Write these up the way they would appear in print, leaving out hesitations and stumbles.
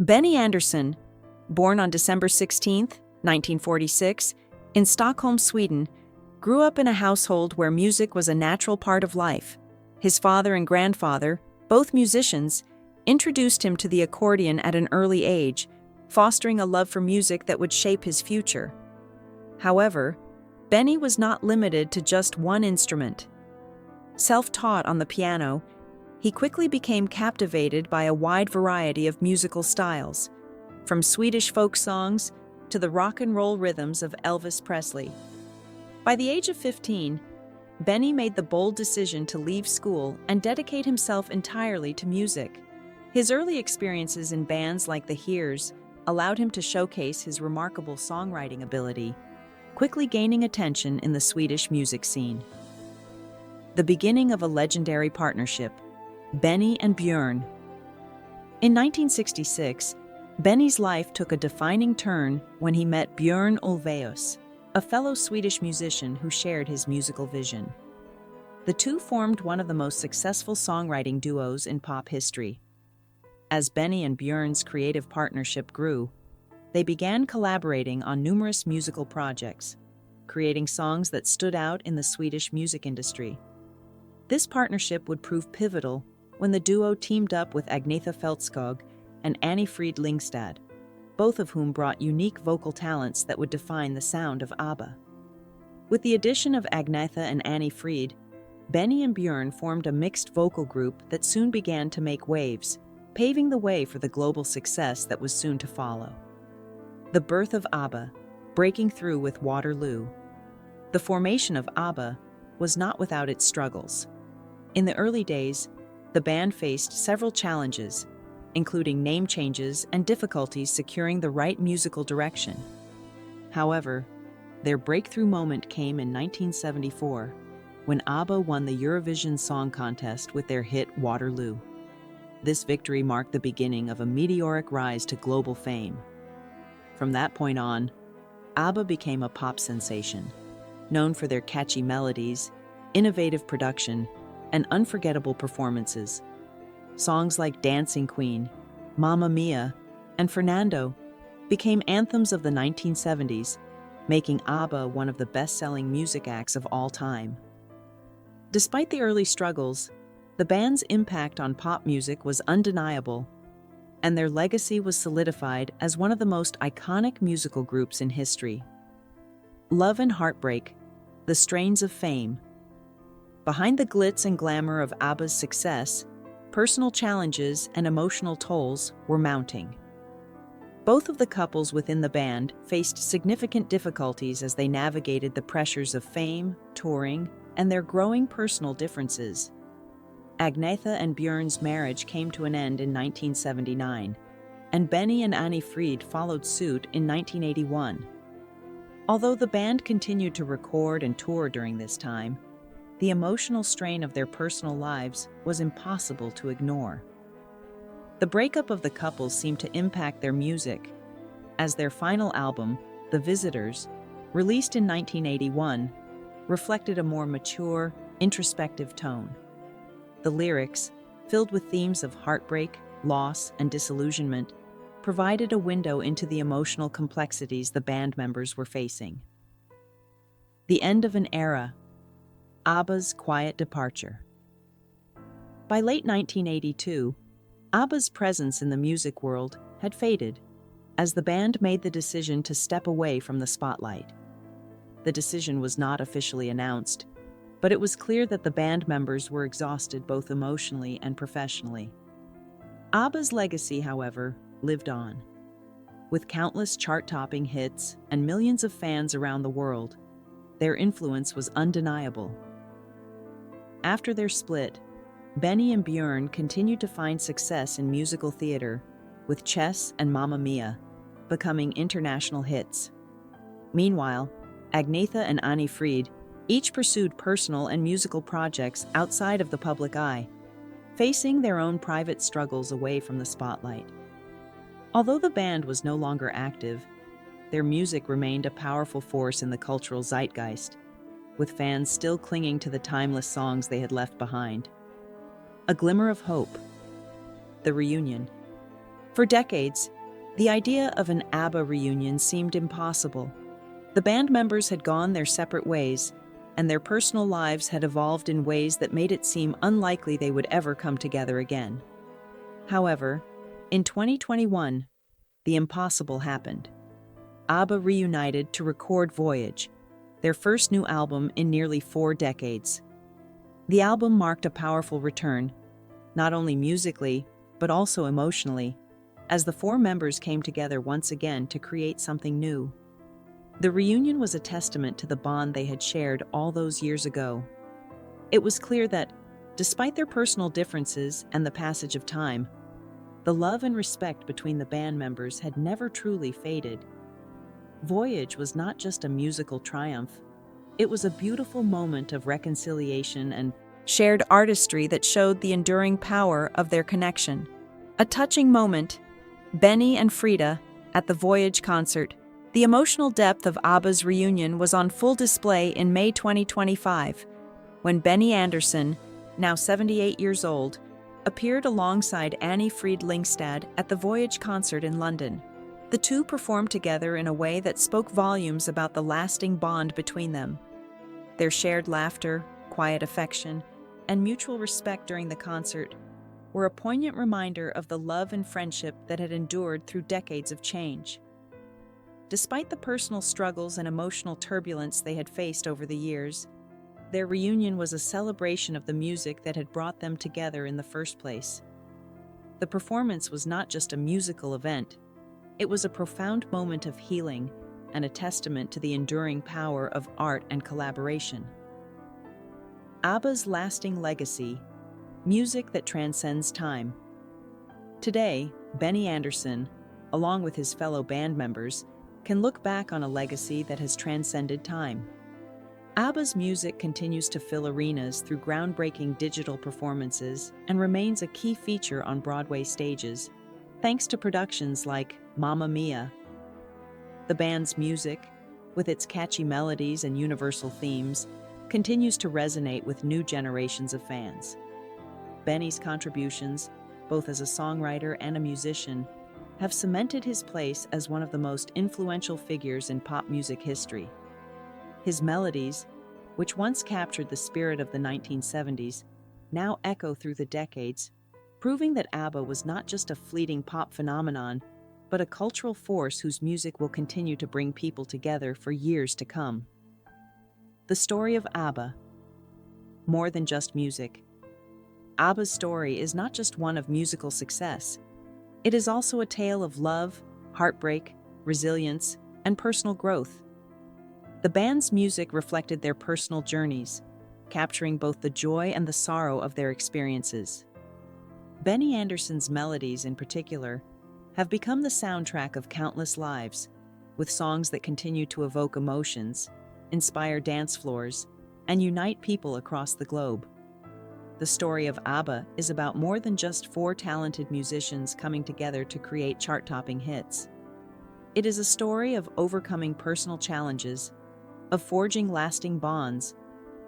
Benny Andersson, born on December 16, 1946, in Stockholm, Sweden, grew up in a household where music was a natural part of life. His father and grandfather, both musicians, introduced him to the accordion at an early age, fostering a love for music that would shape his future. However, Benny was not limited to just one instrument. Self-taught on the piano, he quickly became captivated by a wide variety of musical styles, from Swedish folk songs to the rock and roll rhythms of Elvis Presley. By the age of 15, Benny made the bold decision to leave school and dedicate himself entirely to music. His early experiences in bands like the Hears allowed him to showcase his remarkable songwriting ability, quickly gaining attention in the Swedish music scene. The beginning of a legendary partnership, Benny and Björn. In 1966, Benny's life took a defining turn when he met Björn Ulvaeus, a fellow Swedish musician who shared his musical vision. The two formed one of the most successful songwriting duos in pop history. As Benny and Björn's creative partnership grew, they began collaborating on numerous musical projects, creating songs that stood out in the Swedish music industry. This partnership would prove pivotal when the duo teamed up with Agnetha Fältskog and Annie Frid Lyngstad, both of whom brought unique vocal talents that would define the sound of ABBA. With the addition of Agnetha and Annie Frid, Benny and Björn formed a mixed vocal group that soon began to make waves, paving the way for the global success that was soon to follow. The birth of ABBA, breaking through with Waterloo. The formation of ABBA was not without its struggles. In the early days, the band faced several challenges, including name changes and difficulties securing the right musical direction. However, their breakthrough moment came in 1974, when ABBA won the Eurovision Song Contest with their hit Waterloo. This victory marked the beginning of a meteoric rise to global fame. From that point on, ABBA became a pop sensation, known for their catchy melodies, innovative production, and unforgettable performances. Songs like Dancing Queen, Mamma Mia, and Fernando became anthems of the 1970s, making ABBA one of the best-selling music acts of all time. Despite the early struggles, the band's impact on pop music was undeniable, and their legacy was solidified as one of the most iconic musical groups in history. Love and heartbreak, the strains of fame. Behind the glitz and glamour of ABBA's success, personal challenges and emotional tolls were mounting. Both of the couples within the band faced significant difficulties as they navigated the pressures of fame, touring, and their growing personal differences. Agnetha and Björn's marriage came to an end in 1979, and Benny and Annie Frid followed suit in 1981. Although the band continued to record and tour during this time, the emotional strain of their personal lives was impossible to ignore. The breakup of the couple seemed to impact their music, as their final album, The Visitors, released in 1981, reflected a more mature, introspective tone. The lyrics, filled with themes of heartbreak, loss, and disillusionment, provided a window into the emotional complexities the band members were facing. The end of an era. ABBA's quiet departure. By late 1982, ABBA's presence in the music world had faded, as the band made the decision to step away from the spotlight. The decision was not officially announced, but it was clear that the band members were exhausted both emotionally and professionally. ABBA's legacy, however, lived on. With countless chart-topping hits and millions of fans around the world, their influence was undeniable. After their split, Benny and Björn continued to find success in musical theater, with Chess and Mamma Mia becoming international hits. Meanwhile, Agnetha and Annie Frid each pursued personal and musical projects outside of the public eye, facing their own private struggles away from the spotlight. Although the band was no longer active, their music remained a powerful force in the cultural zeitgeist, with fans still clinging to the timeless songs they had left behind. A glimmer of hope. The reunion. For decades, the idea of an ABBA reunion seemed impossible. The band members had gone their separate ways, and their personal lives had evolved in ways that made it seem unlikely they would ever come together again. However, in 2021, the impossible happened. ABBA reunited to record Voyage, their first new album in nearly 4 decades. The album marked a powerful return, not only musically, but also emotionally, as the 4 members came together once again to create something new. The reunion was a testament to the bond they had shared all those years ago. It was clear that, despite their personal differences and the passage of time, the love and respect between the band members had never truly faded. Voyage was not just a musical triumph, it was a beautiful moment of reconciliation and shared artistry that showed the enduring power of their connection. A touching moment, Benny and Frida at the Voyage concert. The emotional depth of ABBA's reunion was on full display in May 2025, when Benny Andersson, now 78 years old, appeared alongside Annie Fried Lyngstad at the Voyage concert in London. The two performed together in a way that spoke volumes about the lasting bond between them. Their shared laughter, quiet affection, and mutual respect during the concert were a poignant reminder of the love and friendship that had endured through decades of change. Despite the personal struggles and emotional turbulence they had faced over the years, their reunion was a celebration of the music that had brought them together in the first place. The performance was not just a musical event, it was a profound moment of healing and a testament to the enduring power of art and collaboration. ABBA's lasting legacy, music that transcends time. Today, Benny Andersson, along with his fellow band members, can look back on a legacy that has transcended time. ABBA's music continues to fill arenas through groundbreaking digital performances and remains a key feature on Broadway stages, thanks to productions like Mamma Mia. The band's music, with its catchy melodies and universal themes, continues to resonate with new generations of fans. Benny's contributions, both as a songwriter and a musician, have cemented his place as one of the most influential figures in pop music history. His melodies, which once captured the spirit of the 1970s, now echo through the decades, proving that ABBA was not just a fleeting pop phenomenon, but a cultural force whose music will continue to bring people together for years to come. The story of ABBA. More than just music. ABBA's story is not just one of musical success. It is also a tale of love, heartbreak, resilience, and personal growth. The band's music reflected their personal journeys, capturing both the joy and the sorrow of their experiences. Benny Andersson's melodies, in particular, have become the soundtrack of countless lives, with songs that continue to evoke emotions, inspire dance floors, and unite people across the globe. The story of ABBA is about more than just 4 talented musicians coming together to create chart-topping hits. It is a story of overcoming personal challenges, of forging lasting bonds,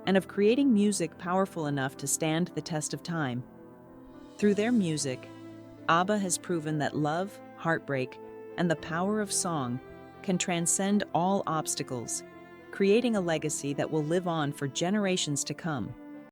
and of creating music powerful enough to stand the test of time. Through their music, ABBA has proven that love, heartbreak, and the power of song can transcend all obstacles, creating a legacy that will live on for generations to come.